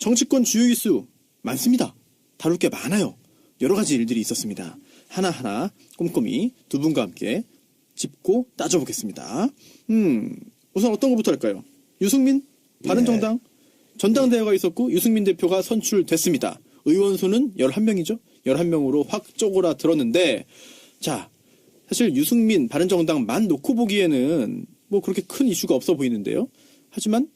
정치권 주요 이슈 많습니다. 다룰 게 많아요. 여러 가지 일들이 있었습니다. 하나하나 꼼꼼히 두 분과 함께 짚고 따져보겠습니다. 우선 어떤 것부터 할까요? 유승민 바른정당 전당대회가 있었고 유승민 대표가 선출됐습니다. 의원 수는 11명이죠. 11명으로 확 쪼그라들었는데 자, 사실 유승민 바른정당만 놓고 보기에는 뭐 그렇게 큰 이슈가 없어 보이는데요. 하지만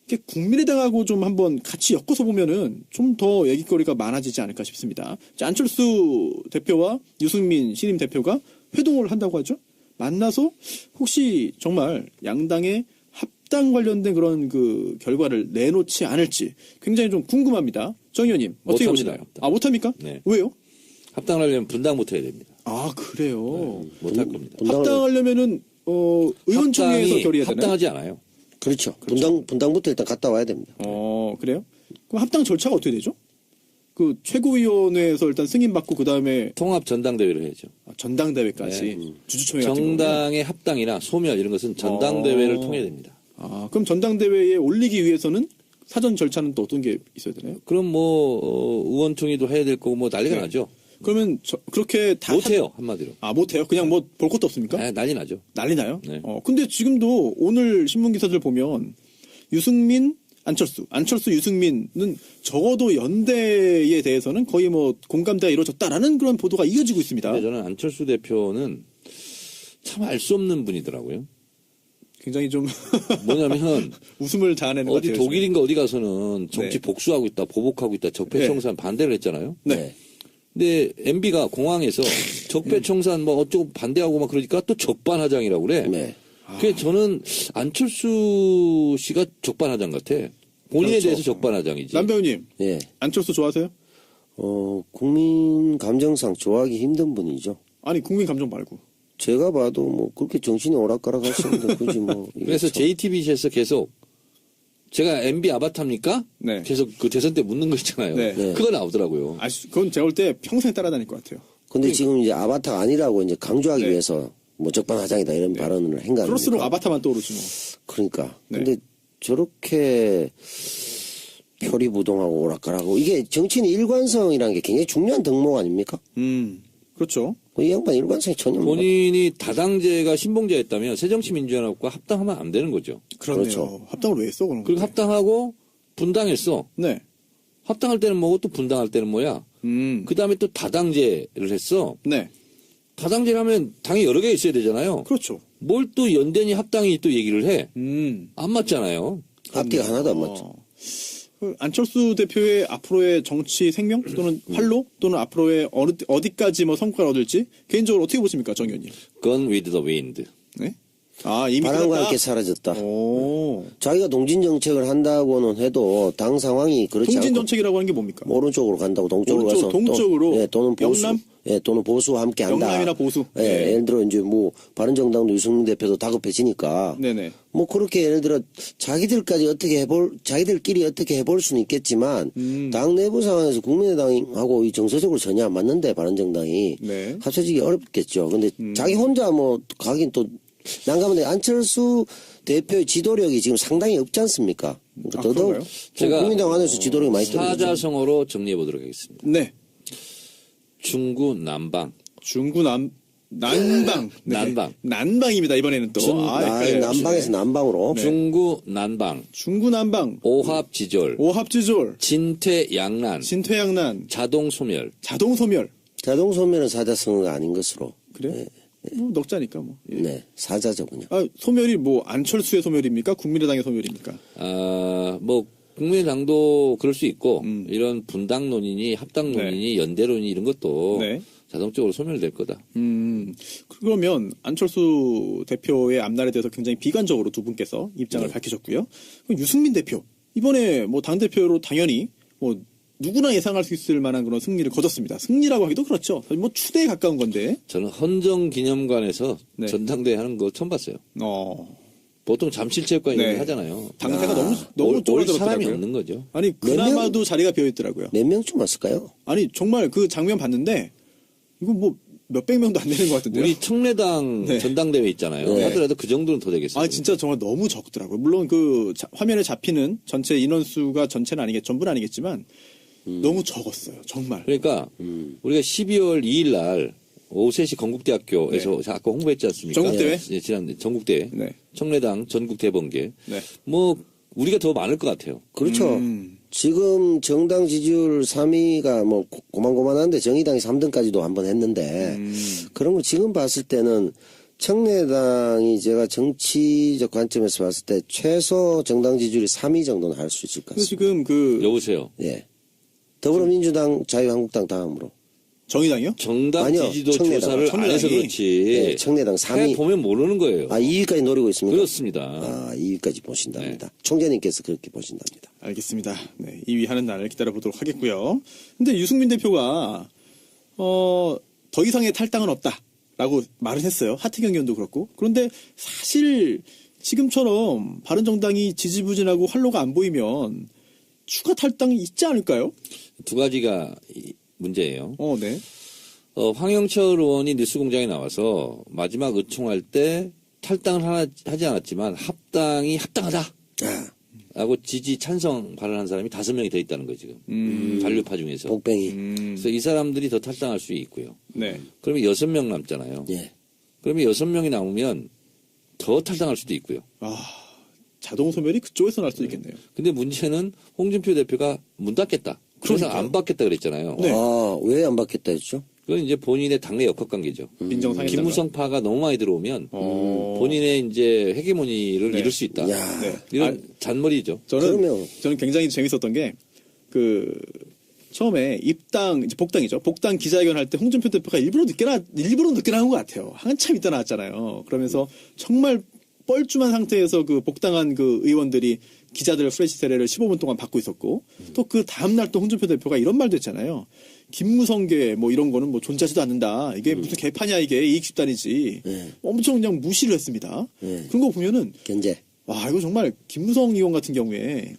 이게 국민의당하고 좀 한번 같이 엮어서 보면은 좀 더 얘기거리가 많아지지 않을까 싶습니다. 자, 안철수 대표와 유승민 신임 대표가 회동을 한다고 하죠. 만나서 혹시 정말 양당의 합당 관련된 그런 그 결과를 내놓지 않을지 굉장히 좀 궁금합니다. 정 의원님 어떻게 보시나요? 아, 못합니까? 네. 왜요? 합당하려면 분당부터 해야 됩니다. 아, 그래요? 네, 못할 겁니다. 합당하려면은 의원총회에서 결의해야 되나요? 합당하지 않아요. 그렇죠. 분당부터 일단 갔다 와야 됩니다. 그래요? 그럼 합당 절차가 어떻게 되죠? 그 최고위원회에서 일단 승인받고 그 다음에 통합 전당대회를 해야죠. 전당대회까지 네. 주주총회 같은 거군요. 정당의 합당이나 소멸 이런 것은 전당대회를 통해야 됩니다. 아, 그럼 전당대회에 올리기 위해서는 사전 절차는 또 어떤 게 있어야 되나요? 그럼 뭐 의원총회도 해야 될 거고 뭐 난리가 네. 나죠. 그러면 그렇게 다 못해요 한마디로. 아, 못해요? 그냥 뭐 볼 것도 없습니까? 아, 난리 나죠. 난리 나요? 네. 근데 지금도 오늘 신문 기사들 보면 유승민, 안철수, 유승민은 적어도 연대에 대해서는 거의 뭐 공감대가 이루어졌다라는 그런 보도가 이어지고 있습니다. 근데 저는 안철수 대표는 참 알 수 없는 분이더라고요. 굉장히 좀 뭐냐면 웃음을 자아내는 것 어디 같아요. 독일인가 어디 가서는 정치 네. 복수하고 있다, 보복하고 있다, 적폐청산 반대를 했잖아요. 네. 근데 MB가 공항에서 적폐청산 뭐 어쩌고 반대하고 막 그러니까 또 적반하장이라고 그래. 네. 그게 저는 안철수 씨가 적반하장 같아. 본인에 그렇죠. 대해서 적반하장이지. 남배우님, 예. 안철수 좋아하세요? 국민 감정상 좋아하기 힘든 분이죠. 아니, 국민 감정 말고. 제가 봐도 뭐 그렇게 정신이 오락가락 하시는데 굳이 뭐. 이게 그래서 참- JTBC에서 계속 제가 MB 아바타입니까? 네. 계속 그 대선 때 묻는 거 있잖아요. 네. 네. 그거 나오더라고요. 그건 제가 볼 때 평생 따라다닐 것 같아요. 근데 지금 이제 아바타가 아니라고 이제 강조하기 네. 위해서 뭐 적반하장이다 이런 발언을 한 거 그럴수록 아닙니까? 아바타만 떠오르지 뭐. 그러니까. 네. 근데 저렇게 표리부동하고 오락가락하고 이게 정치인의 일관성이라는 게 굉장히 중요한 덕목 아닙니까? 그렇죠. 이 양반 일관성이 전혀 없는 것 본인이 다당제가 신봉제였다면 새정치민주연합과 합당하면 안 되는 거죠. 그렇네요. 그렇죠. 합당을 왜 했어, 그럼? 그리고 합당하고 분당했어. 네. 합당할 때는 뭐고 또 분당할 때는 뭐야. 그 다음에 또 다당제를 했어. 네. 다당제를 하면 당이 여러 개 있어야 되잖아요. 그렇죠. 뭘 또 연대니 합당이 또 얘기를 해. 안 맞잖아요. 앞뒤가 하나도 안 맞죠. 그 안철수 대표의 앞으로의 정치 생명 또는 활로 또는 앞으로의 어디까지 뭐 성과를 얻을지 개인적으로 어떻게 보십니까, 정 의원님? Gone with the wind. 네? 아, 이미 바람과 끝났다? 함께 사라졌다. 오. 자기가 동진 정책을 한다고는 해도 당 상황이 그렇지 통진 않고 정책이라고 하는 게 뭡니까? 오른쪽으로 간다고 동쪽으로 오른쪽으로, 가서 동쪽으로? 또, 예, 또는 보수 영남? 예, 또는 보수와 함께 한다. 영남이나 보수? 예, 네. 예를 들어 이제 뭐 바른정당도 유승민 대표도 다급해지니까 네네. 뭐 그렇게 예를 들어 자기들끼리 어떻게 해볼 수는 있겠지만 당 내부 상황에서 국민의당하고 이 정서적으로 전혀 안 맞는데 바른정당이 네. 합쳐지기 어렵겠죠. 근데 자기 혼자 뭐 가긴 또 난감한데 안철수 대표의 지도력이 지금 상당히 없지 않습니까? 그러니까 아, 더더욱 그런가요? 제가 국민당 안에서 지도력이 많이 떨어지죠. 사자성어로 정리해 보도록 하겠습니다. 네. 중구난방. 중구 난방. 네. 난방. 난방입니다, 이번에는 또. 헷갈려요. 남방에서 남방으로 네. 중구난방. 중구 난방. 오합지졸. 오합지졸. 진퇴양난. 진퇴양난. 자동소멸. 자동소멸. 자동 소멸은 사자성어가 아닌 것으로. 그래요? 뭐 넉자니까 뭐. 예. 네, 사자죠 그냥. 아, 소멸이 뭐 안철수의 소멸입니까? 국민의당의 소멸입니까? 뭐 국민의당도 그럴 수 있고 이런 분당론이니 합당론이니 연대론이 이런 것도 네. 자동적으로 소멸될 거다. 그러면 안철수 대표의 앞날에 대해서 굉장히 비관적으로 두 분께서 입장을 밝히셨고요. 그럼 유승민 대표 이번에 뭐 당 대표로 당연히 뭐 누구나 예상할 수 있을 만한 그런 승리를 거뒀습니다. 승리라고 하기도 그렇죠. 뭐 추대에 가까운 건데. 저는 헌정기념관에서 네. 전당대회 하는 거 처음 봤어요. 보통 잠실체육관 이런 네. 거 하잖아요. 당사가 너무 올 좁아들었더라고요. 사람이 없는 거죠. 아니 그나마도 자리가 비어 있더라고요. 몇 명쯤 왔을까요? 아니 정말 그 장면 봤는데 이거 뭐 몇백 명도 안 되는 것 같은데요. 우리 청래당 네. 전당대회 있잖아요. 네. 하더라도 그 정도는 더 되겠어요. 아, 진짜 정말 너무 적더라고요. 물론 그 화면에 잡히는 전체 인원수가 전체는 전부는 아니겠지만 너무 적었어요. 정말. 그러니까 우리가 12월 2일 날 오후 3시 건국대학교에서 아까 홍보했지 않습니까? 전국대회? 네, 지난 전국대회. 네. 청래당 전국 대번개. 네. 뭐 우리가 더 많을 것 같아요. 그렇죠. 지금 정당 지지율 3위가 뭐 고만고만한데 정의당이 3등까지도 한번 했는데 그런 거 지금 봤을 때는 청래당이 제가 정치적 관점에서 봤을 때 최소 정당 지지율이 3위 정도는 할 수 있을 것 근데 같습니다. 지금 여보세요. 예. 더불어민주당, 자유한국당 다음으로. 정의당이요? 정당 아니요, 지지도 청래당. 조사를 안 해서 청래당이? 그렇지. 네, 청래당 3위. 보면 모르는 거예요. 2위까지 노리고 있습니다. 그렇습니다. 아, 2위까지 보신답니다. 총재님께서 그렇게 보신답니다. 알겠습니다. 네, 2위 하는 날을 기다려보도록 하겠고요. 근데 유승민 대표가 더 이상의 탈당은 없다라고 말을 했어요. 하태경 의원도 그렇고. 그런데 사실 지금처럼 바른정당이 지지부진하고 활로가 안 보이면 추가 탈당이 있지 않을까요? 두 가지가 문제예요. 네. 황영철 의원이 뉴스공장에 나와서 마지막 의총할 때 탈당을 하지 않았지만 합당이 합당하다. 아, 라고 지지 찬성 발언한 사람이 5명이 더 있다는 거예요, 지금. 잔류파 중에서. 복뱅이. 그래서 이 사람들이 더 탈당할 수 있고요. 네. 그러면 6명 남잖아요. 예. 그러면 6명이 남으면 더 탈당할 수도 있고요. 자동 소멸이 그쪽에서 날 수도 있겠네요. 근데 문제는 홍준표 대표가 문 닫겠다. 그래서 그러니까요. 안 받겠다 그랬잖아요. 네. 아, 왜 안 받겠다 했죠? 그건 이제 본인의 당내 역학관계죠. 민정상에 김무성파가 너무 많이 들어오면 어. 본인의 이제 헤게모니를 네. 잃을 수 있다. 야. 네. 이런 잔머리죠. 그러면- 저는 굉장히 재밌었던 게 처음에 입당 이제 복당이죠. 복당 기자회견 할 때 홍준표 대표가 일부러 늦게 나온 것 같아요. 한참 있다 나왔잖아요. 그러면서 정말 뻘쭘한 상태에서 그 복당한 그 의원들이 기자들 프레시 세례를 15분 동안 받고 있었고 또 그 다음 날 또 홍준표 대표가 이런 말도 했잖아요. 김무성계 뭐 이런 거는 뭐 존재하지도 않는다. 이게 무슨 개파냐 이게 이익 집단이지. 네. 엄청 그냥 무시를 했습니다. 네. 그런 거 보면은 견제. 와 이거 정말 김무성 의원 같은 경우에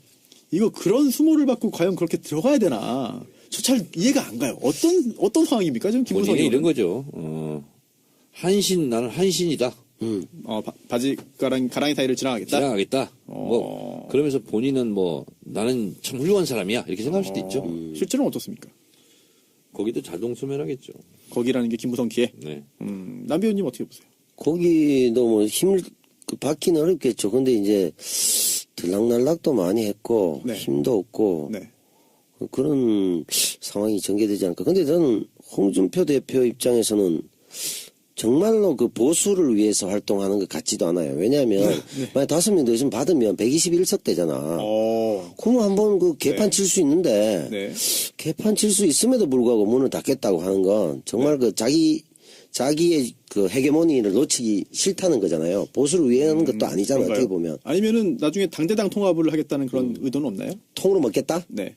이거 그런 수모를 받고 과연 그렇게 들어가야 되나 저 잘 이해가 안 가요. 어떤 상황입니까 지금 김무성 본인이 의원? 이런 거죠. 나는 한신이다. 바지 가랑이 사이를 지나가겠다. 지나가겠다. 뭐 그러면서 본인은 뭐 나는 참 훌륭한 사람이야 이렇게 생각할 수도 있죠. 실제로는 어떻습니까? 거기도 자동 소멸하겠죠. 거기라는 게 김무성 기회. 네. 남배우님 어떻게 보세요? 거기도 뭐 힘을 받기는 어렵겠죠. 근데 이제 들락날락도 많이 했고 네. 힘도 없고 네. 그런 상황이 전개되지 않을까. 근데 저는 홍준표 대표 입장에서는 정말로 그 보수를 위해서 활동하는 것 같지도 않아요. 왜냐하면 만약 5명 더 있으면 받으면 121석 되잖아. 그러면 한번 그 개판 칠 수 있는데 네. 개판 칠 수 있음에도 불구하고 문을 닫겠다고 하는 건 정말 그 자기의 그 헤게모니를 놓치기 싫다는 거잖아요. 보수를 위해 하는 것도 아니잖아. 그런가요? 어떻게 보면 아니면은 나중에 당대당 통합을 하겠다는 그런 의도는 없나요? 통으로 먹겠다? 네.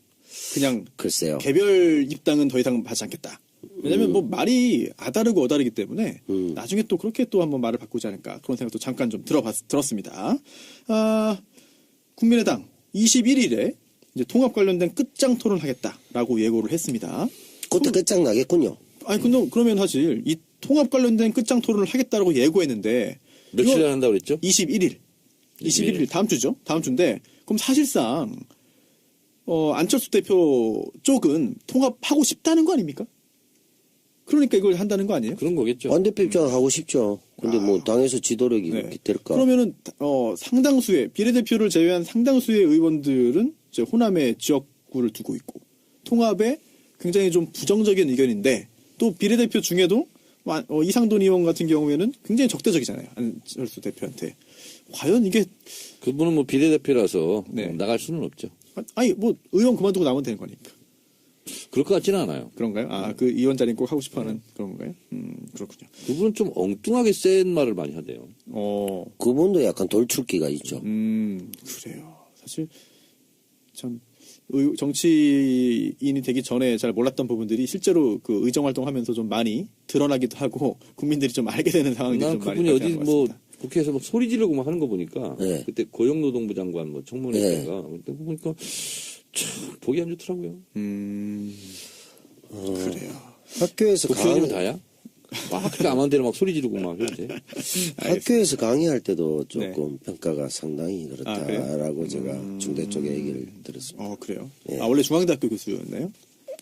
그냥 글쎄요. 개별 입당은 더 이상 받지 않겠다. 왜냐면 뭐 말이 아다르고 어다르기 때문에 나중에 또 그렇게 또 한번 말을 바꾸지 않을까 그런 생각도 잠깐 좀 들었습니다. 국민의당 21일에 이제 통합 관련된 끝장 토론을 하겠다라고 예고를 했습니다. 그때 끝장 나겠군요. 아니 근데 그러면 사실 이 통합 관련된 끝장 토론을 하겠다라고 예고했는데 며칠 이거 한다고 그랬죠? 21일 다음 주죠. 다음 주인데 그럼 사실상 안철수 대표 쪽은 통합하고 싶다는 거 아닙니까? 그러니까 이걸 한다는 거 아니에요? 그런 거겠죠. 완 대표 입장 하고 싶죠. 근데 뭐 당에서 지도력이 그렇게 될까? 그러면은 상당수의 비례대표를 제외한 상당수의 의원들은 이제 호남에 지역구를 두고 있고 통합에 굉장히 좀 부정적인 의견인데 또 비례대표 중에도 이상돈 의원 같은 경우에는 굉장히 적대적이잖아요. 안철수 대표한테. 과연 이게 그분은 뭐 비례대표라서 네. 나갈 수는 없죠. 아니 뭐 의원 그만두고 나오면 되는 거니까. 그럴 것 같지는 않아요. 그런가요? 그 의원 자리는 꼭 하고 싶어하는 그런 건가요? 그렇군요. 그분은 좀 엉뚱하게 센 말을 많이 하대요. 그분도 약간 돌출기가 있죠. 그래요. 사실 참 정치인이 되기 전에 잘 몰랐던 부분들이 실제로 그 의정 활동하면서 좀 많이 드러나기도 하고 국민들이 좀 알게 되는 상황이 난 좀 많이 그분이 어디 발생한 것 뭐 같습니다. 국회에서 막 소리 지르고 막 하는 거 보니까 네. 그때 고용노동부 장관 뭐 청문회 네. 때가 그때 보니까 참 보기 안 좋더라고요. 그래요. 학교에서 국회의원이면 다야? 막 그렇게 안 하는 데로 막 소리 지르고 막 그러지. 학교에서 강의할 때도 조금 평가가 상당히 그렇다라고 그래요? 제가 중대 쪽에 얘기를 들었습니다. 그래요. 예. 원래 중앙대학교 교수였나요?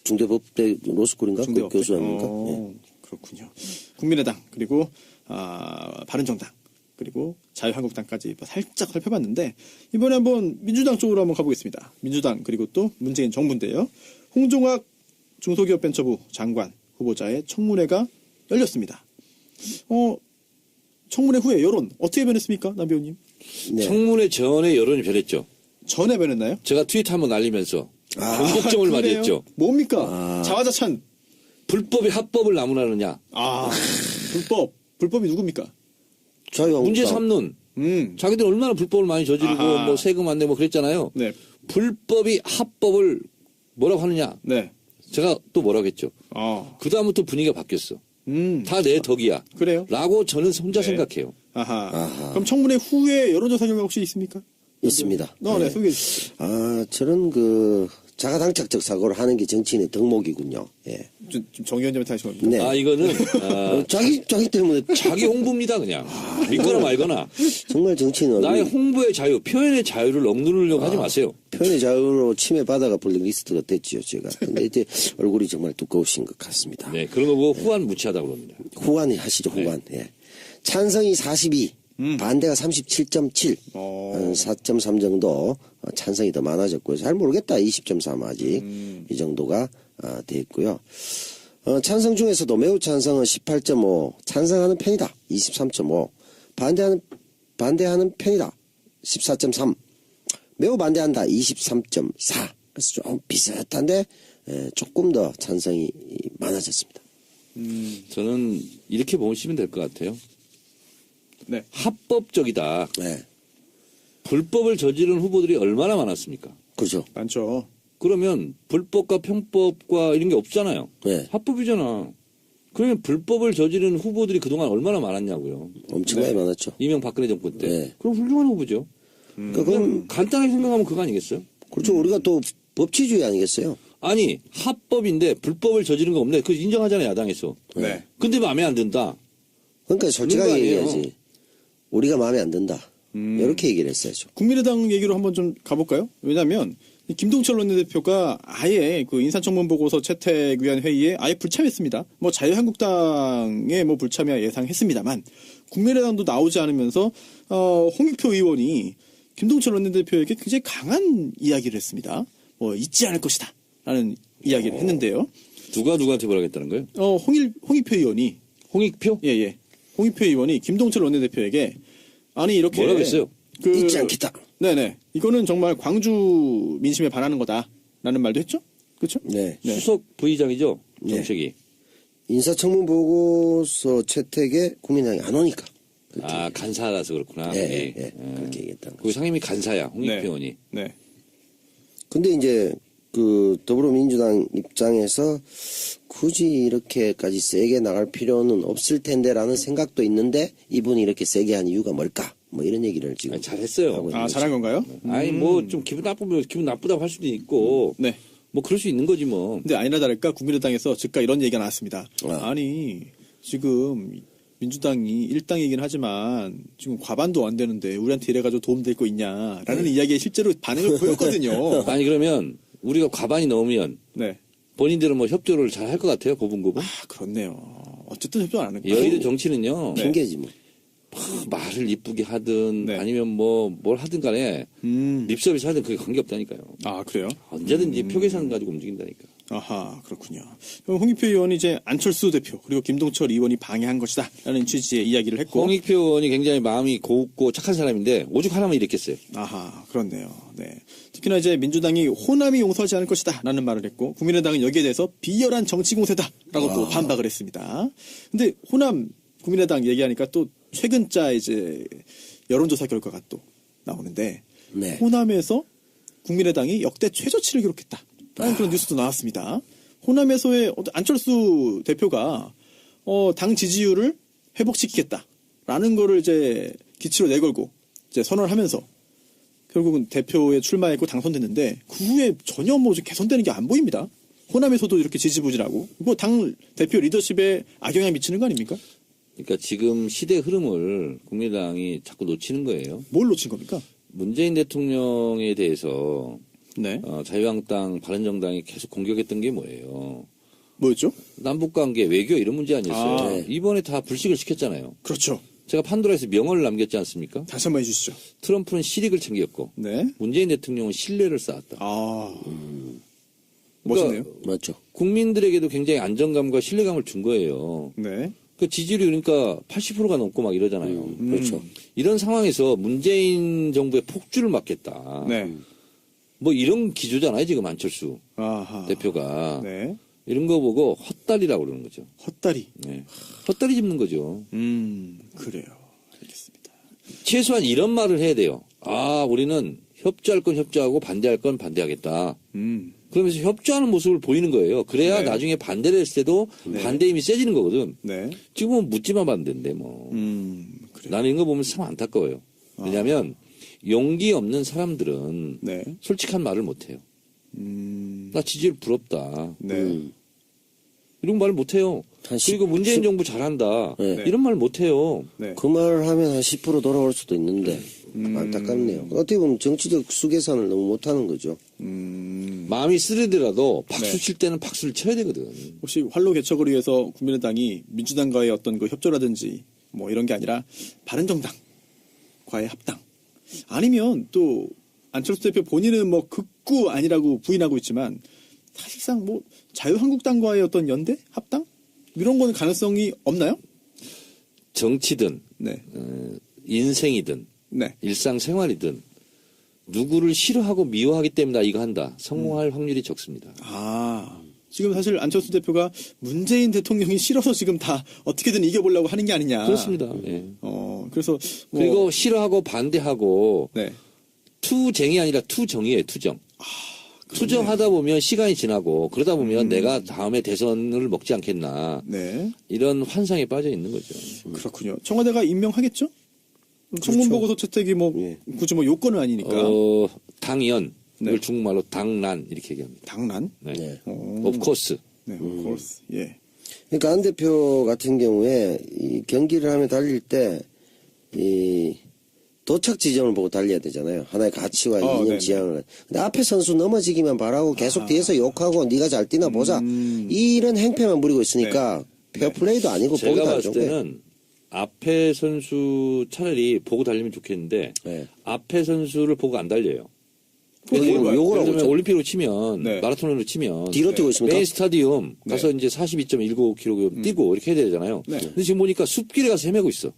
중대법대 로스쿨인가? 그 중대법대? 교수 아닙니까? 예. 그렇군요. 국민의당 그리고 바른정당 그리고 자유한국당까지 살짝 살펴봤는데 이번에 한번 민주당 쪽으로 한번 가보겠습니다. 민주당 그리고 또 문재인 정부인데요. 홍종학 중소기업벤처부 장관 후보자의 청문회가 열렸습니다. 청문회 후에 여론 어떻게 변했습니까, 남 배우님? 네. 청문회 전에 여론이 변했죠. 전에 변했나요? 제가 트윗 한번 날리면서 전국정을 그래요? 맞이했죠. 뭡니까? 자화자찬. 불법이 합법을 나무라느냐. 불법이 누굽니까? 자유한국당. 문제 삼는. 자기들 얼마나 불법을 많이 저지르고 아하. 뭐 세금 안 내고 그랬잖아요. 네. 불법이 합법을 뭐라고 하느냐. 네. 제가 또 뭐라고 했죠. 그 다음부터 분위기가 바뀌었어. 음. 다 내 덕이야. 그래요? 라고 저는 혼자 네. 생각해요. 아하. 그럼 청문회 후에 여론조사 결과 혹시 있습니까? 있습니다. 네, 소개해 주시죠. 저는 자가당착적 사고를 하는 게 정치인의 덕목이군요. 예. 좀 정 의원님한테 하신 겁니다. 네. 이거는 자기 때문에 자기 홍보입니다 그냥. 믿거나 말거나. 정말 정치인은 나의 홍보의 자유, 표현의 자유를 억누르려고 하지 마세요. 표현의 자유로 침해받아가 블랙리스트가 됐지요, 제가. 근데 이제 얼굴이 정말 두꺼우신 것 같습니다. 네, 그런 거 보고 후한 무치하다고 그럽니다. 후환 하시죠, 후환. 예. 찬성이 42, 반대가 37.7, 4.3 정도 찬성이 더 많아졌고요. 잘 모르겠다, 20.3 아직 이 정도가 돼 있고요. 찬성 중에서도 매우 찬성은 18.5, 찬성하는 편이다, 23.5, 반대하는 편이다, 14.3, 매우 반대한다, 23.4. 그래서 좀 비슷한데 조금 더 찬성이 많아졌습니다. 저는 이렇게 보시면 될 것 같아요. 네. 합법적이다. 네, 불법을 저지른 후보들이 얼마나 많았습니까? 그렇죠. 많죠. 그러면 불법과 편법과 이런 게 없잖아요. 네, 합법이잖아. 그러면 불법을 저지른 후보들이 그동안 얼마나 많았냐고요. 엄청나게 많았죠. 이명박근혜 정권 때. 네. 그럼 훌륭한 후보죠. 그건 그냥 간단하게 생각하면 그거 아니겠어요? 그렇죠. 우리가 또 법치주의 아니겠어요? 아니 합법인데 불법을 저지른 거 없네. 그거 인정하잖아요 야당에서. 네. 근데 마음에 안 든다. 그러니까 솔직하게 그런 거 아니에요. 얘기해야지. 우리가 마음에 안 든다. 이렇게 얘기를 했어야죠. 국민의당 얘기로 한번 좀 가볼까요? 왜냐하면 김동철 원내대표가 아예 그 인사청문 보고서 채택 위한 회의에 아예 불참했습니다. 뭐 자유한국당의 뭐 불참이야 예상했습니다만 국민의당도 나오지 않으면서 홍익표 의원이 김동철 원내대표에게 굉장히 강한 이야기를 했습니다. 뭐 잊지 않을 것이다라는 이야기를 했는데요. 누가 누구한테 뭐라 했다는 거예요? 홍익표 의원이 홍익표? 예. 홍익표 의원이 김동철 원내대표에게 아니 이렇게 뭐라고 했어요? 잊지 않겠다. 네네. 이거는 정말 광주 민심에 반하는 거다라는 말도 했죠. 그렇죠? 네. 네. 수석 부의장이죠 정책이. 인사청문 보고서 채택에 국민당이 안 오니까. 간사라서 그렇구나. 예, 거기. 그렇게 얘기했다는 그 거죠. 상임위 간사야 홍익표 의원이. 네. 근데 이제 그 더불어민주당 입장에서 굳이 이렇게까지 세게 나갈 필요는 없을 텐데라는 생각도 있는데 이분이 이렇게 세게 한 이유가 뭘까? 뭐 이런 얘기를 지금 아니, 잘했어요. 하고 있는 거죠. 잘한 건가요? 아니 뭐 좀 기분 나쁘면 기분 나쁘다고 할 수도 있고. 네. 뭐 그럴 수 있는 거지 뭐. 근데 아니나 다를까 국민의당에서 즉각 이런 얘기가 나왔습니다. 아. 아니 지금 민주당이 일당이긴 하지만 지금 과반도 안 되는데 우리한테 이래가지고 도움될 거 있냐라는 이야기에 실제로 반응을 보였거든요. 아니 그러면 우리가 과반이 넘으면 네. 본인들은 뭐 협조를 잘 할 것 같아요 고분고분. 그렇네요. 어쨌든 협조 안 하는 거예요. 여의도 정치는요. 핑계지 뭐. 말을 이쁘게 하든 네. 아니면 뭐 뭘 하든 간에 립서비스 하든 그게 관계없다니까요. 그래요? 언제든지 표 계산 가지고 움직인다니까. 아하, 그렇군요. 그럼 홍익표 의원이 이제 안철수 대표 그리고 김동철 의원이 방해한 것이다 라는 취지의 이야기를 했고. 홍익표 의원이 굉장히 마음이 곱고 착한 사람인데 오죽 하나만 이랬겠어요. 아하, 그렇네요. 네. 특히나 이제 민주당이 호남이 용서하지 않을 것이다 라는 말을 했고 국민의당은 여기에 대해서 비열한 정치 공세다 라고 또 반박을 했습니다. 근데 호남 국민의당 얘기하니까 또 최근자 이제 여론조사 결과가 또 나오는데 네. 호남에서 국민의당이 역대 최저치를 기록했다 라는 그런 뉴스도 나왔습니다. 호남에서의 안철수 대표가 당 지지율을 회복시키겠다라는 거를 이제 기치로 내걸고 이제 선언을 하면서 결국은 대표에 출마했고 당선됐는데 그 후에 전혀 뭐 개선되는 게 안 보입니다. 호남에서도 이렇게 지지부진하고 뭐 당 대표 리더십에 악영향 미치는 거 아닙니까? 그러니까 지금 시대 흐름을 국민의당이 자꾸 놓치는 거예요. 뭘 놓친 겁니까? 문재인 대통령에 대해서 네. 자유한국당, 바른정당이 계속 공격했던 게 뭐예요? 뭐였죠? 남북관계, 외교 이런 문제 아니었어요. 아, 네. 이번에 다 불식을 시켰잖아요. 그렇죠. 제가 판도라에서 명언을 남겼지 않습니까? 다시 한번 해주시죠. 트럼프는 실익을 챙겼고 네. 문재인 대통령은 신뢰를 쌓았다. 아, 그러니까 멋있네요. 맞죠. 국민들에게도 굉장히 안정감과 신뢰감을 준 거예요. 네. 그 지지율이 그러니까 80%가 넘고 막 이러잖아요. 그렇죠. 이런 상황에서 문재인 정부의 폭주를 막겠다. 네. 뭐 이런 기조잖아요, 지금 안철수 아하. 대표가. 네. 이런 거 보고 헛다리라고 그러는 거죠. 헛다리. 네. 헛다리 짚는 거죠. 그래요. 알겠습니다. 최소한 이런 말을 해야 돼요. 아, 우리는 협조할 건 협조하고 반대할 건 반대하겠다. 그러면서 협조하는 모습을 보이는 거예요. 그래야 네. 나중에 반대를 했을 때도 네. 반대 힘이 세지는 거거든. 네. 지금은 묻지마 반대인데 뭐. 그래요. 나는 이거 보면 참 안타까워요. 왜냐하면 용기 없는 사람들은 네. 솔직한 말을 못해요. 나 지지율 부럽다. 네. 이런 말을 못해요. 한 그리고 문재인 정부 잘한다. 네. 이런 말 못해요. 네. 그 말을 하면 한 10% 돌아올 수도 있는데 안타깝네요. 어떻게 보면 정치적 수계산을 너무 못하는 거죠. 마음이 쓰리더라도 박수 네. 칠 때는 박수를 쳐야 되거든. 혹시 활로 개척을 위해서 국민의당이 민주당과의 어떤 그 협조라든지 뭐 이런 게 아니라 바른정당과의 합당 아니면 또 안철수 대표 본인은 뭐 극구 아니라고 부인하고 있지만 사실상 뭐 자유한국당과의 어떤 연대 합당 이런 거는 가능성이 없나요? 정치든 네, 인생이든 네, 일상생활이든 누구를 싫어하고 미워하기 때문에 나 이거 한다. 성공할 확률이 적습니다. 아 지금 사실 안철수 대표가 문재인 대통령이 싫어서 지금 다 어떻게든 이겨보려고 하는 게 아니냐. 그렇습니다. 예. 그래서 뭐, 그리고 싫어하고 반대하고 네, 투쟁이 아니라 투정이에요. 투정. 투정하다 보면 시간이 지나고 그러다 보면 내가 다음에 대선을 먹지 않겠나. 네. 이런 환상에 빠져 있는 거죠. 그렇군요. 청와대가 임명하겠죠? 청문보고서 채택이 뭐 예. 굳이 뭐 요건은 아니니까. 당연. 네. 이걸 중국말로 당난 이렇게 얘기합니다. 당란? 네. 네. Of course. 네, of course. 예. 그러니까 안 대표 같은 경우에 이 경기를 하며 달릴 때 이 도착 지점을 보고 달려야 되잖아요. 하나의 가치와 이념 네네. 지향을. 근데 앞에 선수 넘어지기만 바라고 계속 뒤에서 욕하고 네가 잘 뛰나 보자. 이런 행패만 부리고 있으니까 페어플레이도 아니고 보기 제가 안 봤을 좋은 때는 앞에 선수 차라리 보고 달리면 좋겠는데 네. 앞에 선수를 보고 안 달려요. 그걸 예를 봐요. 들면 그렇죠. 올림픽으로 치면 네. 마라톤으로 치면 뒤로 뛰고 있습니까? 메인 스타디움 가서 네. 이제 42.19km 뛰고 이렇게 해야 되잖아요. 네. 근데 지금 보니까 숲길에 가서 헤매고 있어.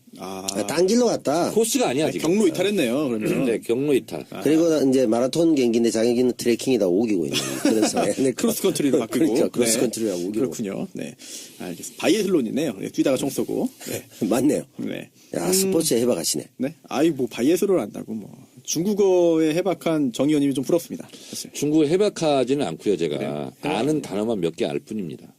딴 길로 갔다. 코스가 아니야 지금. 경로 이탈했네요, 그러면. 네, 경로 이탈. 그리고 이제 마라톤 경기인데 자기는 트레킹이다 우기고 있는 그런 상황. 크로스컨트리로 바뀌고. 그러니까 크로스컨트리라고 우기고. 그렇군요. 네. 알겠습니다. 바이애슬론이네요. 네, 뛰다가 총 쏘고. 네. 맞네요. 네. 야, 스포츠에 해박하시네. 네. 아이, 뭐, 바이애슬론 안다고 뭐. 중국어에 해박한 정 의원님이 좀 부럽습니다. 사실. 중국을 해박하지는 않고요. 제가 아는 단어만 몇 개 알 뿐입니다.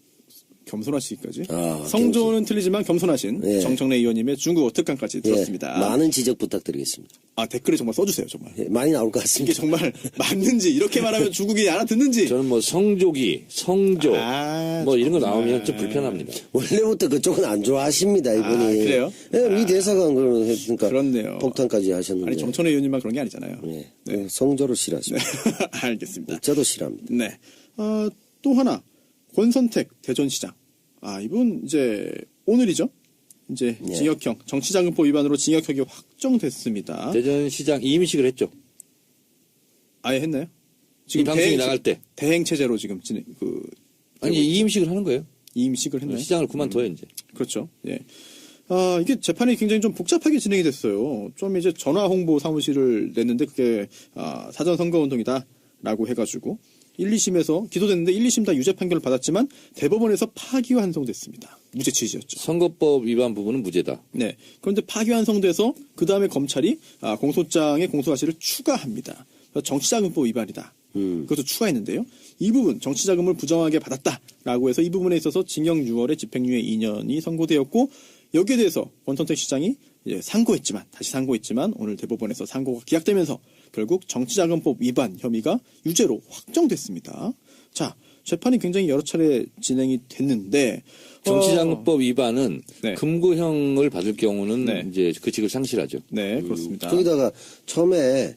겸손하시기까지. 아, 성조는 틀리지만 겸손하신 예. 정청래 의원님의 중국어 특강까지 예, 들었습니다. 많은 지적 부탁드리겠습니다. 아, 댓글에 정말 써주세요, 정말. 예, 많이 나올 것 이게 같습니다. 정말 맞는지, 이렇게 말하면 중국이 알아듣는지. 저는 뭐 성조기, 성조 아, 뭐 이런 거 정말. 나오면 좀 불편합니다. 원래부터 그쪽은 안 좋아하십니다, 이분이. 아, 그래요? 예, 이 대사관 그런 했으니까 그렇네요. 폭탄까지 하셨는데. 아니, 정청래 의원님만 그런 게 아니잖아요. 예, 네. 성조를 싫어하십니다. 알겠습니다. 저도 싫어합니다. 네. 또 하나. 권선택 대전시장. 아, 이분 이제 오늘이죠? 이제 예. 징역형, 정치자금법 위반으로 징역형이 확정됐습니다. 대전시장 이임식을 했죠. 아예 했나요? 이 방송이 나갈 때. 대행 체제로 지금 아니 이임식을 하는 거예요. 이임식을 했나요? 시장을 그만둬요 이제. 그렇죠. 예. 이게 재판이 굉장히 좀 복잡하게 진행이 됐어요. 좀 이제 전화 홍보 사무실을 냈는데 그게 사전 선거 운동이다라고 해가지고 1, 2심에서 기소됐는데 1, 2심 다 유죄 판결을 받았지만 대법원에서 파기환송됐습니다. 무죄 취지였죠. 선거법 위반 부분은 무죄다. 네. 그런데 파기환송돼서 그 다음에 검찰이 공소장에 공소사실을 추가합니다. 그래서 정치자금법 위반이다. 그것도 추가했는데요. 이 부분 정치자금을 부정하게 받았다라고 해서 이 부분에 있어서 징역 6월에 집행유예 2년이 선고되었고 여기에 대해서 권선택 시장이 다시 상고했지만 오늘 대법원에서 상고가 기각되면서 결국 정치자금법 위반 혐의가 유죄로 확정됐습니다. 자, 재판이 굉장히 여러 차례 진행이 됐는데 정치자금법 위반은 네. 금고형을 받을 경우는 네. 이제 그 직을 상실하죠. 네, 그렇습니다. 거기다가 처음에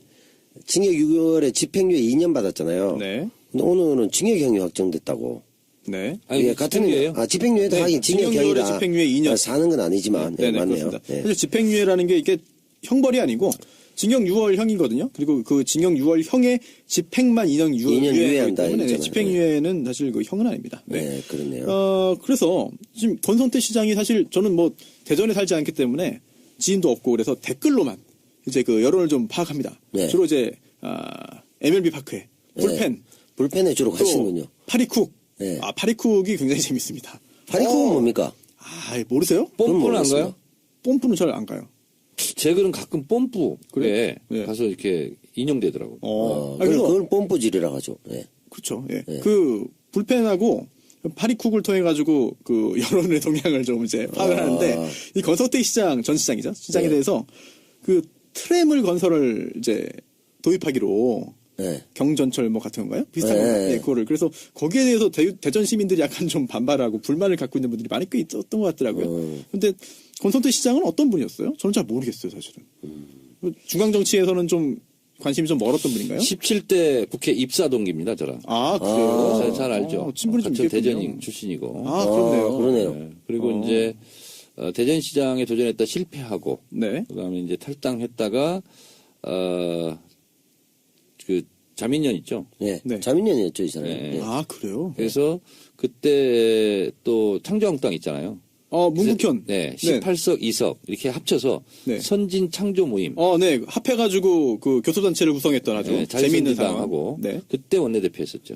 징역 6개월에 집행유예 2년 받았잖아요. 네. 근데 오늘은 징역형이 확정됐다고. 네. 아니, 예, 같은 집행유예요? 집행유예도 네, 하긴 징역 징역형이라 6개월에 집행유예 2년. 사는 건 아니지만 네, 네, 맞네요. 그렇습니다. 예. 사실 집행유예라는 게 이게 형벌이 아니고 징역 6월형이거든요. 그리고 그 징역 6월형에 집행만 2년 2년 유예하기 유예한다 때문에 이랬잖아요. 집행유예는 사실 그 형은 아닙니다. 네, 그렇네요. 그래서 지금 권성태 시장이 사실 저는 뭐 대전에 살지 않기 때문에 지인도 없고 그래서 댓글로만 이제 그 여론을 좀 파악합니다. 네. 주로 이제 MLB 파크에 불펜, 불펜에 주로 또 가시는군요. 파리쿡. 네. 파리쿡이 굉장히 재밌습니다. 파리쿡은 뭡니까? 모르세요? 뽐뿌는 안 모르겠습니다. 가요? 뽐뿌는 잘 안 가요. 제 글은 가끔 뽐뿌에 그래요? 네. 가서 이렇게 인용되더라고요. 그래서 그걸 뽐뿌질이라 하죠. 예. 그렇죠. 예. 그 불펜하고 파리쿡을 통해 가지고 그 여론의 동향을 좀 이제 파악을 하는데 이 건설대 시장 전 시장이죠. 시장에 네. 대해서 그 트램을 건설을 이제 도입하기로 네. 경전철 뭐 같은 건가요? 비슷한 네. 건가요? 예, 그거를 그래서 거기에 대해서 대전 시민들이 약간 좀 반발하고 불만을 갖고 있는 분들이 많이 꽤 있었던 것 같더라고요. 근데 권성태 시장은 어떤 분이었어요? 저는 잘 모르겠어요, 사실은. 중앙 정치에서는 좀 관심이 좀 멀었던 분인가요? 17대 국회 입사 동기입니다, 저랑. 그래요. 잘 알죠. 친분이 좀 같은 있겠군요. 대전 출신이고. 그렇네요. 그러네요. 네. 그리고 이제 대전시장에 도전했다 실패하고 네. 그다음에 이제 탈당했다가 그 자민련 있죠. 예. 네. 자민련이었죠, 이 사람. 네. 예. 그래요? 그래서 그때 또 창조한국당 있잖아요. 문국현. 네, 18석 2석 이렇게 합쳐서 네. 선진 창조 모임. 네. 합해가지고 그 교섭단체를 구성했던 아주 네, 재미있는 상황. 자유선진당하고 네. 그때 원내대표했었죠.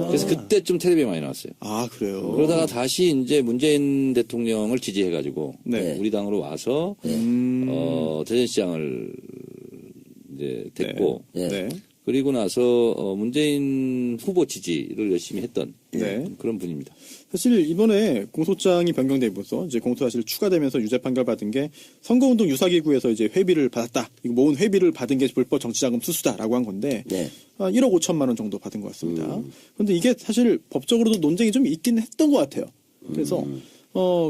그래서 그때 좀 텔레비에 많이 나왔어요. 그래요. 그러다가 다시 이제 문재인 대통령을 지지해가지고 네. 우리 당으로 와서 대전시장을 이제 됐고 네. 그리고 나서 문재인 후보 지지를 열심히 했던 네. 그런 분입니다. 사실 이번에 공소장이 변경되면서 이제 공소사실 추가되면서 유죄 판결 받은 게 선거운동 유사기구에서 이제 회비를 받았다. 이거 모은 회비를 받은 게 불법 정치자금 수수다라고 한 건데 네. 1억 5천만 원 정도 받은 것 같습니다. 그런데 이게 사실 법적으로도 논쟁이 좀 있긴 했던 것 같아요. 그래서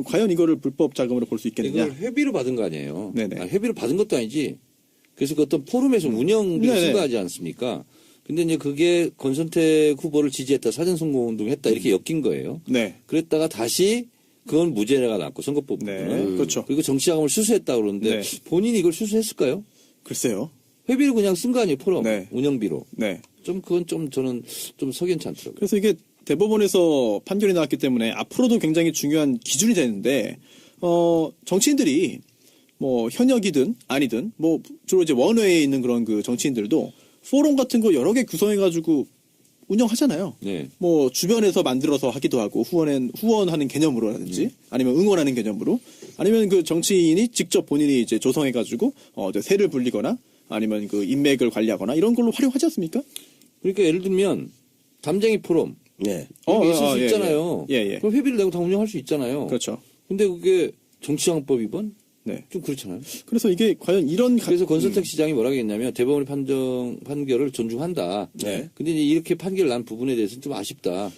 과연 이거를 불법 자금으로 볼 수 있겠느냐? 이걸 회비로 받은 거 아니에요. 네네. 회비로 받은 것도 아니지. 그래서 그 어떤 포럼에서 운영비를 네네. 쓴 거 하지 않습니까? 근데 이제 그게 권선택 후보를 지지했다, 사전선거운동 했다, 이렇게 엮인 거예요. 네. 그랬다가 다시 그건 무죄가 났고, 선거법 네. 부분은. 그렇죠. 그리고 정치자금을 수수했다 그러는데 네. 본인이 이걸 수수했을까요? 글쎄요. 회비를 그냥 쓴 거 아니에요, 포럼. 네. 운영비로. 네. 그건 좀 저는 좀 석연치 않더라고요. 그래서 이게 대법원에서 판결이 나왔기 때문에 앞으로도 굉장히 중요한 기준이 되는데, 정치인들이 뭐 현역이든 아니든 뭐 주로 이제 원외에 있는 그런 그 정치인들도 포럼 같은 거 여러 개 구성해가지고 운영하잖아요. 네. 뭐 주변에서 만들어서 하기도 하고 후원하는 개념으로라든지 아니면 응원하는 개념으로 아니면 그 정치인이 직접 본인이 이제 조성해가지고 이제 세를 불리거나 아니면 그 인맥을 관리하거나 이런 걸로 활용하지 않습니까? 그러니까 예를 들면 담쟁이 포럼. 네. 이게 있을 수 예, 있잖아요. 예. 그럼 회비를 내고 다 운영할 수 있잖아요. 그렇죠. 근데 그게 정치자금법 위반? 네. 좀 그렇잖아요. 그래서 이게 과연 이런 그래서 권선택 시장이 뭐라고 했냐면 대법원의 판결을 존중한다. 네. 근데 이제 이렇게 판결 난 부분에 대해서는 좀 아쉽다.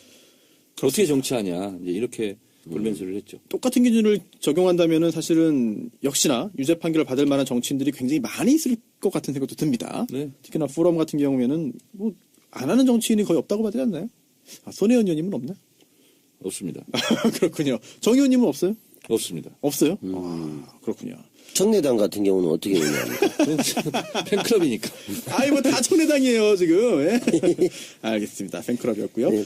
어떻게 정치하냐. 이제 이렇게 불면수를 했죠. 똑같은 기준을 적용한다면은 사실은 역시나 유죄 판결을 받을 만한 정치인들이 굉장히 많이 있을 것 같은 생각도 듭니다. 네. 특히나 포럼 같은 경우에는 뭐 안 하는 정치인이 거의 없다고 봐야 되지 않나요? 손혜원 의원님은 없나? 없습니다. 그렇군요. 정 의원님은 없어요? 없습니다. 없어요? 그렇군요. 청래당 같은 경우는 어떻게 운영합니까? 팬클럽이니까. 뭐 다 청래당이에요, 지금. 예? 알겠습니다. 팬클럽이었고요. 네.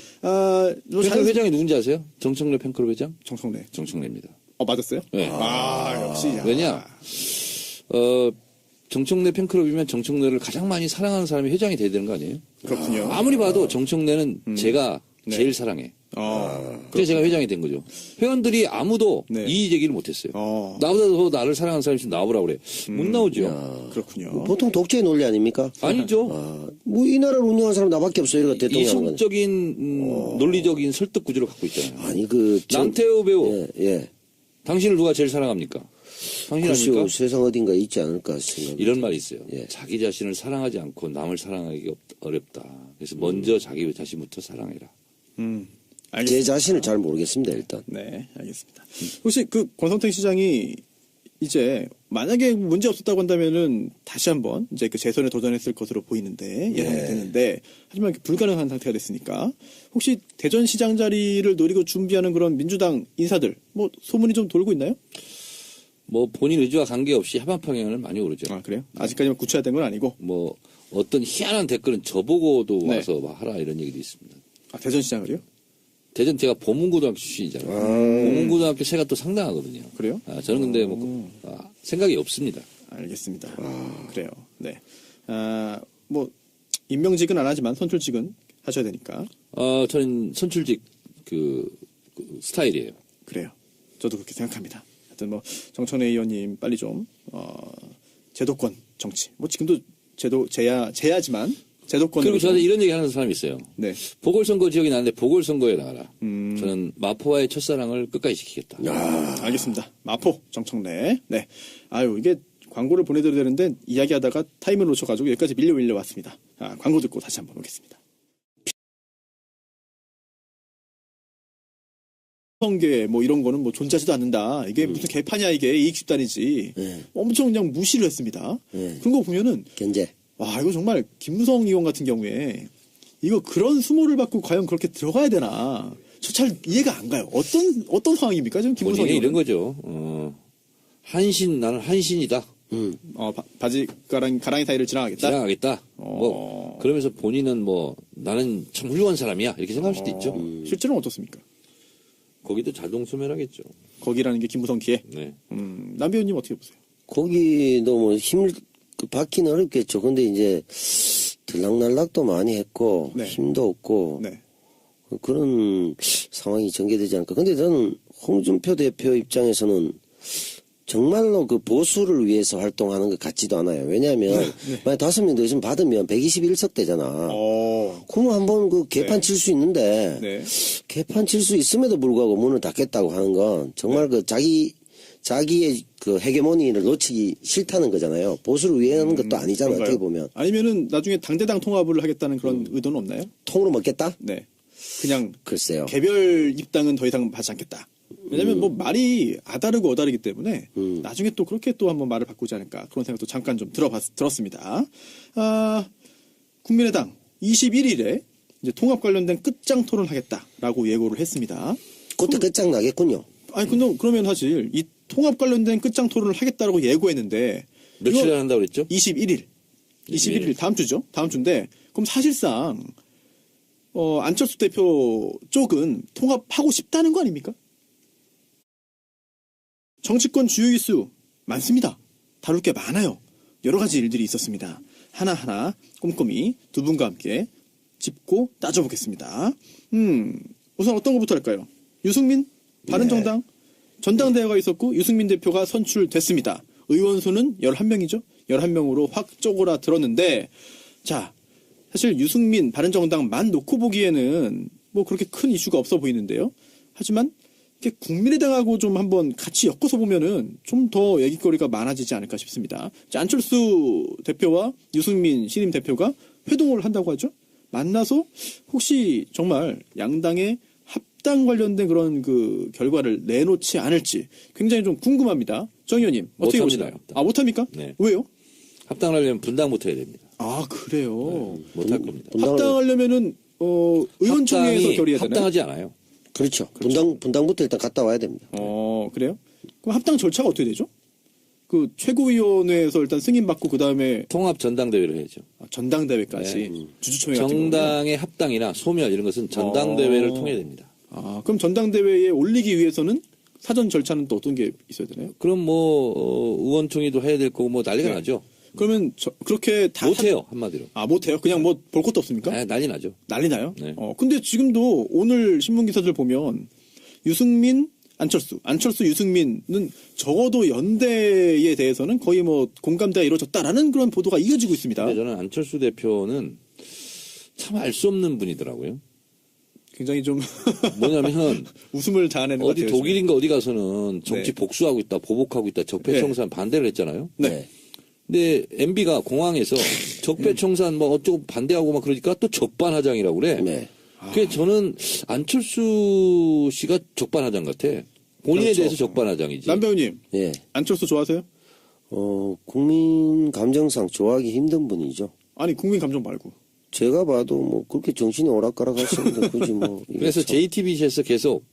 팬클럽 회장이 누군지 아세요? 정청래 팬클럽 회장? 정청래. 정청래입니다. 맞았어요? 네. 역시. 왜냐? 정청래 팬클럽이면 정청래를 가장 많이 사랑하는 사람이 회장이 돼야 되는 거 아니에요? 그렇군요. 아무리 봐도 정청래는 제가 네. 제일 사랑해. 어, 그래서 제가 회장이 된 거죠. 회원들이 아무도 네. 이의 제기를 못했어요. 어. 나보다 더 나를 사랑하는 사람이 있으면 나오라고 그래. 못 나오죠. 그렇군요. 보통 독재의 논리 아닙니까? 아니죠. 뭐 이 나라를 운영하는 사람 나밖에 없어요. 이거 대통령. 이성적인 논리적인 설득 구조를 갖고 있잖아요. 아니 남태호 배우, 예. 당신을 누가 제일 사랑합니까? 당신 글쎄요, 아닙니까? 세상 어딘가 있지 않을까 생각. 이런 말이 있어요. 예. 자기 자신을 사랑하지 않고 남을 사랑하기 어렵다. 그래서 먼저 자기 자신부터 사랑해라. 알겠습니다. 제 자신을 잘 모르겠습니다, 일단. 네, 알겠습니다. 혹시 그 권성태 시장이 이제 만약에 문제 없었다고 한다면은 다시 한번 이제 그 재선에 도전했을 것으로 보이는데 예상이 되는데 하지만 불가능한 상태가 됐으니까 혹시 대전시장 자리를 노리고 준비하는 그런 민주당 인사들 뭐 소문이 좀 돌고 있나요? 뭐 본인 의지와 관계없이 하반평행을 많이 오르죠. 아 그래요? 아직까지는 구체화된 건 아니고 뭐 어떤 희한한 댓글은 저보고도 네. 와서 막 하라 이런 얘기도 있습니다. 아, 대전시장을요? 대전 제가 보문고등학교 출신이잖아요. 보문고등학교 세가 또 상당하거든요. 그래요? 저는 근데 생각이 없습니다. 알겠습니다. 그래요. 네. 뭐 임명직은 안 하지만 선출직은 하셔야 되니까 저는 선출직 그 스타일이에요. 그래요. 저도 그렇게 생각합니다. 하여튼 뭐 정청래 의원님 빨리 좀 제도권 정치 뭐 지금도 제야지만 제도권 그리고 저한테 이런 얘기 하는 사람이 있어요. 네. 보궐선거 지역이 나는데 보궐선거에 나가라. 저는 마포와의 첫사랑을 끝까지 지키겠다. 알겠습니다. 마포 정청래. 네. 아유 이게 광고를 보내드려야 되는데 이야기하다가 타임을 놓쳐가지고 여기까지 밀려 왔습니다. 광고 듣고 다시 한번 오겠습니다. 선계 뭐 이런 거는 뭐 존재하지도 않는다. 이게 무슨 개판이야 이게 이익 집단이지. 엄청 그냥 무시를 했습니다. 그런 거 보면은 견제. 와 이거 정말 김무성 의원 같은 경우에 이거 그런 수모를 받고 과연 그렇게 들어가야 되나 저 잘 이해가 안 가요. 어떤 상황입니까 지금 김무성 본인이 의원 이런 거죠. 나는 한신이다. 바지 가랑이 사이를 지나가겠다. 지나가겠다. 뭐 그러면서 본인은 뭐 나는 참 훌륭한 사람이야 이렇게 생각할 수도 있죠. 실제로는 어떻습니까? 거기도 자동 소멸하겠죠. 거기라는 게 김무성 기회. 네. 남 의원님 어떻게 보세요? 거기도 뭐 힘을 받기는 어렵겠죠. 근데 이제 들락날락도 많이 했고 네. 힘도 없고 네. 그런 상황이 전개되지 않을까. 근데 저는 홍준표 대표 입장에서는 정말로 그 보수를 위해서 활동하는 것 같지도 않아요. 왜냐하면 만약 5명 더 있으면 받으면 121석 되잖아. 그러면 한번 그 개판 칠 수 있는데 네. 개판 칠 수 있음에도 불구하고 문을 닫겠다고 하는 건 정말 그 자기의 그 헤게모니를 놓치기 싫다는 거잖아요. 보수를 위해 하는 것도 아니잖아요. 그런가요? 어떻게 보면. 아니면은 나중에 당대당 통합을 하겠다는 그런 의도는 없나요? 통으로 먹겠다? 네. 그냥 글쎄요. 개별 입당은 더 이상 하지 않겠다. 왜냐면 뭐 말이 아다르고 어다르기 때문에 나중에 또 그렇게 또 한번 말을 바꾸지 않을까 그런 생각도 잠깐 좀 들었습니다. 국민의당 21일에 이제 통합 관련된 끝장 토론하겠다라고 예고를 했습니다. 그때 끝장 나겠군요. 아니 근데 그러면 사실 이 통합 관련된 끝장 토론을 하겠다라고 예고했는데 며칠에 한다고 그랬죠? 21일 다음 주죠. 다음 주인데 그럼 사실상 안철수 대표 쪽은 통합하고 싶다는 거 아닙니까? 정치권 주요 이슈 많습니다. 다룰 게 많아요. 여러 가지 일들이 있었습니다. 하나하나 꼼꼼히 두 분과 함께 짚고 따져보겠습니다. 우선 어떤 것부터 할까요? 유승민 바른정당 전당대회가 있었고 유승민 대표가 선출됐습니다. 의원 수는 11명이죠. 11명으로 확 쪼그라들었는데 자 사실 유승민 바른정당만 놓고 보기에는 뭐 그렇게 큰 이슈가 없어 보이는데요. 하지만 이렇게 국민의당하고 좀 한번 같이 엮어서 보면은 좀 더 얘기거리가 많아지지 않을까 싶습니다. 자, 안철수 대표와 유승민 신임 대표가 회동을 한다고 하죠. 만나서 혹시 정말 양당의 합당 관련된 그런 그 결과를 내놓지 않을지 굉장히 좀 궁금합니다. 정 의원님 어떻게 못합니다. 보시나요? 못합니까? 네. 왜요? 합당을 하려면 분당부터 해야 됩니다. 그래요. 못할 겁니다. 합당하려면은 의원총회에서 결의해야 되나요? 합당하지 않아요. 그렇죠. 분당부터 일단 갔다 와야 됩니다. 그래요? 그럼 합당 절차가 어떻게 되죠? 그 최고위원회에서 일단 승인받고 그 다음에 통합 전당대회를 해야죠. 전당대회까지 주주총회 같은 정당의 합당이나 소멸 이런 것은 전당대회를 통해야 됩니다. 그럼 전당대회에 올리기 위해서는 사전 절차는 또 어떤 게 있어야 되나요? 그럼 뭐 의원총회도 해야 될 거고 뭐 난리가 나죠. 그러면 그렇게 다 못해요 한마디로. 못해요? 그냥 뭐 볼 것도 없습니까? 난리 나죠. 난리 나요? 네. 근데 지금도 오늘 신문 기사들 보면 유승민, 안철수, 유승민은 적어도 연대에 대해서는 거의 뭐 공감대가 이루어졌다라는 그런 보도가 이어지고 있습니다. 근데 저는 안철수 대표는 참 알 수 없는 분이더라고요. 굉장히 좀 뭐냐면 웃음을 자아내는 어디 것 같아요. 독일인가 어디 가서는 정치 네. 복수하고 있다, 보복하고 있다, 적폐청산 반대를 했잖아요. 네. 근데 MB가 공항에서 적폐청산 뭐 어쩌고 반대하고 막 그러니까 또 적반하장이라고 그래. 네. 그래서 저는 안철수 씨가 적반하장 같아. 본인에 그렇죠. 대해서 적반하장이지. 남 배우님, 예. 안철수 좋아하세요? 국민 감정상 좋아하기 힘든 분이죠. 아니, 국민 감정 말고. 제가 봐도 뭐 그렇게 정신이 오락가락 하시는데 굳이 뭐. 이게 그래서 참- JTBC에서 계속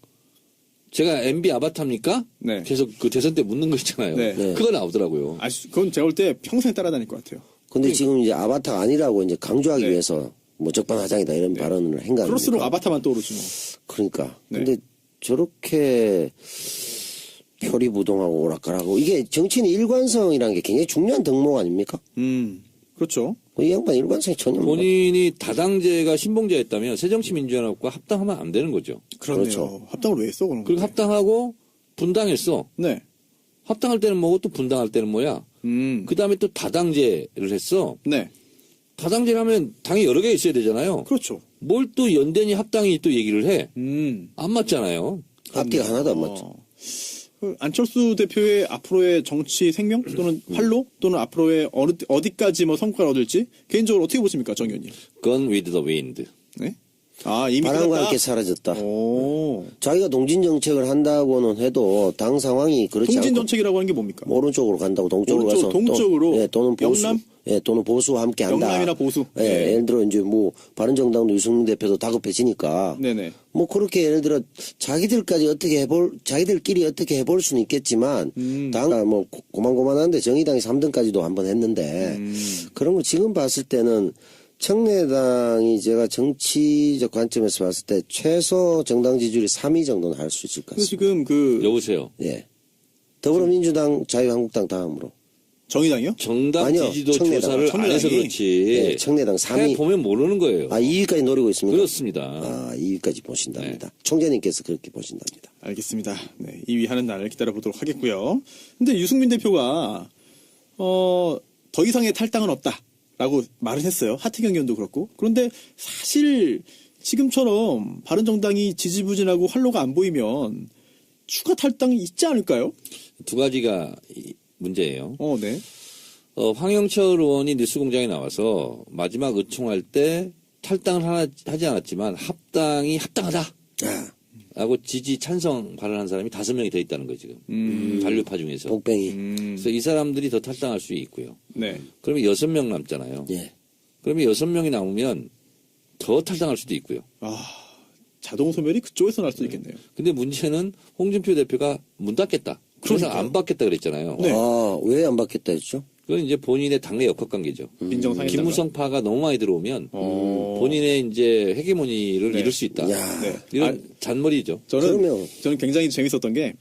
제가 MB 아바타입니까? 네. 계속 그 대선 때 묻는 거 있잖아요. 네. 네. 그거 나오더라고요. 아, 그건 제가 볼 때 평생 따라다닐 것 같아요. 근데 지금 이제 아바타가 아니라고 이제 강조하기 네. 위해서 뭐 적반하장이다 이런 발언을 한 거 그럴수록 아닙니까? 아바타만 떠오르지 뭐. 그러니까. 네. 근데 저렇게 표리부동하고 오락가락하고 이게 정치인의 일관성이라는 게 굉장히 중요한 덕목 아닙니까? 그렇죠. 이 양반 일관성이 전혀 없는 본인이 다당제가 신봉자였다면 새정치민주연합과 합당하면 안 되는 거죠. 그렇네요. 그렇죠. 합당을 왜 했어, 그런 거? 그리고 합당하고 분당했어. 네. 합당할 때는 뭐고 또 분당할 때는 뭐야. 그 다음에 또 다당제를 했어. 네. 다당제를 하면 당이 여러 개 있어야 되잖아요. 그렇죠. 뭘 또 연대니 합당이 또 얘기를 해. 안 맞잖아요. 앞뒤가 하나도 안 맞죠. 그 안철수 대표의 앞으로의 정치 생명 또는 활로 또는 앞으로의 어디까지 뭐 성과를 얻을지 개인적으로 어떻게 보십니까, 정 의원님? Gone with the wind. 네? 아, 이미 바람과 끝났다? 함께 사라졌다. 오. 자기가 동진 정책을 한다고는 해도 당 상황이 그렇지 통진 않고 정책이라고 하는 게 뭡니까? 오른쪽으로 간다고 동쪽으로 오른쪽, 가서 동쪽으로? 또, 예, 또는 보수 영남? 예, 또는 보수와 함께 한다. 영남이나 보수? 예, 네. 예를 들어 이제 뭐 바른정당도 유승민 대표도 다급해지니까 네네. 뭐 그렇게 예를 들어 자기들끼리 어떻게 해볼 수는 있겠지만 당 뭐 고만고만한데 정의당이 3등까지도 한번 했는데 그런 거 지금 봤을 때는 청래당이 제가 정치적 관점에서 봤을 때 최소 정당 지지율이 3위 정도는 할 수 있을 것 그래서 같습니다. 지금 그 여보세요. 예. 더불어민주당, 자유한국당 다음으로. 정의당이요? 정당 아니요, 지지도 청래당. 조사를 안 해서 청래당이. 그렇지. 예, 청래당 3위. 해보면 모르는 거예요. 2위까지 노리고 있습니다. 그렇습니다. 2위까지 보신답니다. 총재님께서 그렇게 보신답니다. 알겠습니다. 네, 2위 하는 날을 기다려보도록 하겠고요. 근데 유승민 대표가 더 이상의 탈당은 없다라고 말을 했어요. 하태경 의원도 그렇고. 그런데 사실 지금처럼 바른정당이 지지부진하고 활로가 안 보이면 추가 탈당이 있지 않을까요? 두 가지가 문제예요. 네. 황영철 의원이 뉴스공장에 나와서 마지막 의총할 때 탈당을 하지 않았지만 합당이 합당하다. 아, 라고 지지 찬성 발언한 사람이 5명이 더 있다는 거예요, 지금. 반류파 중에서. 복뱅이. 그래서 이 사람들이 더 탈당할 수 있고요. 네. 그러면 6명 남잖아요. 예. 그러면 6명이 남으면 더 탈당할 수도 있고요. 자동 소멸이 그쪽에서 날 수도 있겠네요. 근데 문제는 홍준표 대표가 문 닫겠다. 그래서 그러니까요. 안 받겠다 그랬잖아요. 네. 왜 안 받겠다 했죠? 그건 이제 본인의 당내 역학관계죠. 민정상에다가. 김무성파가 너무 많이 들어오면 본인의 이제 헤게모니를 네. 잃을 수 있다. 야. 네. 이런 잔머리죠. 그러면- 저는 굉장히 재밌었던 게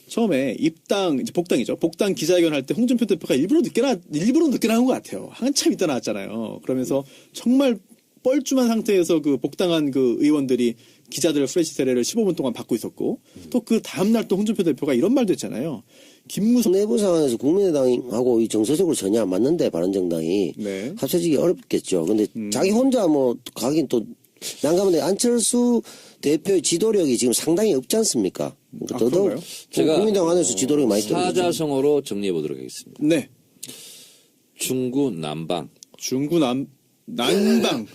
처음에 입당 이제 복당이죠. 복당 기자회견 할 때 홍준표 대표가 일부러 늦게 나온 것 같아요. 한참 있다 나왔잖아요. 그러면서 정말 뻘쭘한 상태에서 그 복당한 그 의원들이 기자들의 프레시 세례를 15분 동안 받고 있었고 또 그 다음 날 또 홍준표 대표가 이런 말도 했잖아요. 김무성 내부 상황에서 국민의당하고 이 정서적으로 전혀 안 맞는데 바른정당이 네. 합쳐지기 어렵겠죠. 근데 자기 혼자 뭐 가긴 또 난감한데 안철수 대표의 지도력이 지금 상당히 없지 않습니까? 그러니까 더더욱 그런가요? 제가 국민당 안에서 지도력이 많이 떨어지죠. 사자성어로 정리해 보도록 하겠습니다. 네. 중구 남방. 중구 난방.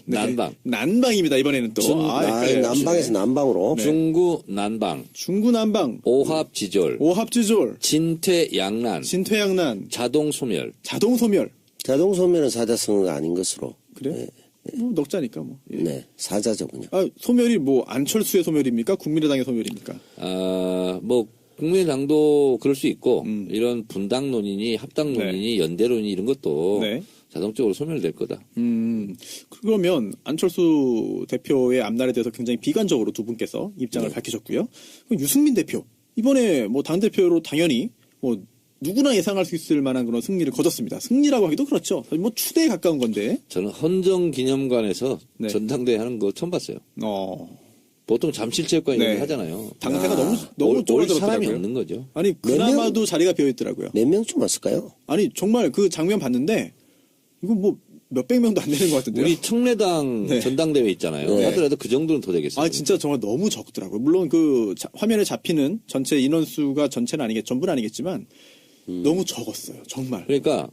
네. 난방. 난방입니다. 이번에는 또. 헷갈려요. 남방에서 남방으로. 중구 난방. 중구 난방. 오합지졸. 오합지졸. 진퇴양난. 진퇴양난. 자동소멸. 자동소멸. 자동 소멸은 사자성어가 아닌 것으로. 그래요? 뭐 넉자니까 뭐. 예. 네, 사자죠 그냥. 소멸이 뭐 안철수의 소멸입니까? 국민의당의 소멸입니까? 뭐 국민의당도 그럴 수 있고 이런 분당 논의니 합당 논의니 연대 논의 이런 것도 네. 자동적으로 소멸될 거다. 그러면 안철수 대표의 앞날에 대해서 굉장히 비관적으로 두 분께서 입장을 밝히셨고요. 그럼 유승민 대표 이번에 뭐 당 대표로 당연히 뭐 누구나 예상할 수 있을 만한 그런 승리를 거뒀습니다. 승리라고 하기도 그렇죠. 뭐 추대에 가까운 건데. 저는 헌정기념관에서 네. 전당대회 하는 거 처음 봤어요. 보통 잠실체육관 이런 네. 거 하잖아요. 당세가 너무 올 쫄아들었더라고요. 사람이 없는 거죠. 아니 그나마도 자리가 비어 있더라고요. 몇 명쯤 왔을까요? 아니 정말 그 장면 봤는데 이거 뭐 몇백 명도 안 되는 것 같은데요. 우리 청래당 네. 전당대회 있잖아요. 네. 하더라도 그 정도는 더 되겠어요. 진짜 정말 너무 적더라고요. 물론 그 화면에 잡히는 전체 인원수가 전체는 전부는 아니겠지만 너무 적었어요. 정말. 그러니까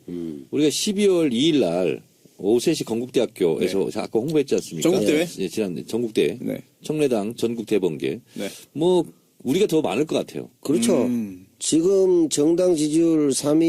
우리가 12월 2일 날 오세시 건국대학교에서 아까 홍보했지 않습니까? 전국대회? 예, 지난 전국대회. 네. 청래당 전국대번개. 네. 뭐 우리가 더 많을 것 같아요. 그렇죠. 지금 정당 지지율 3위가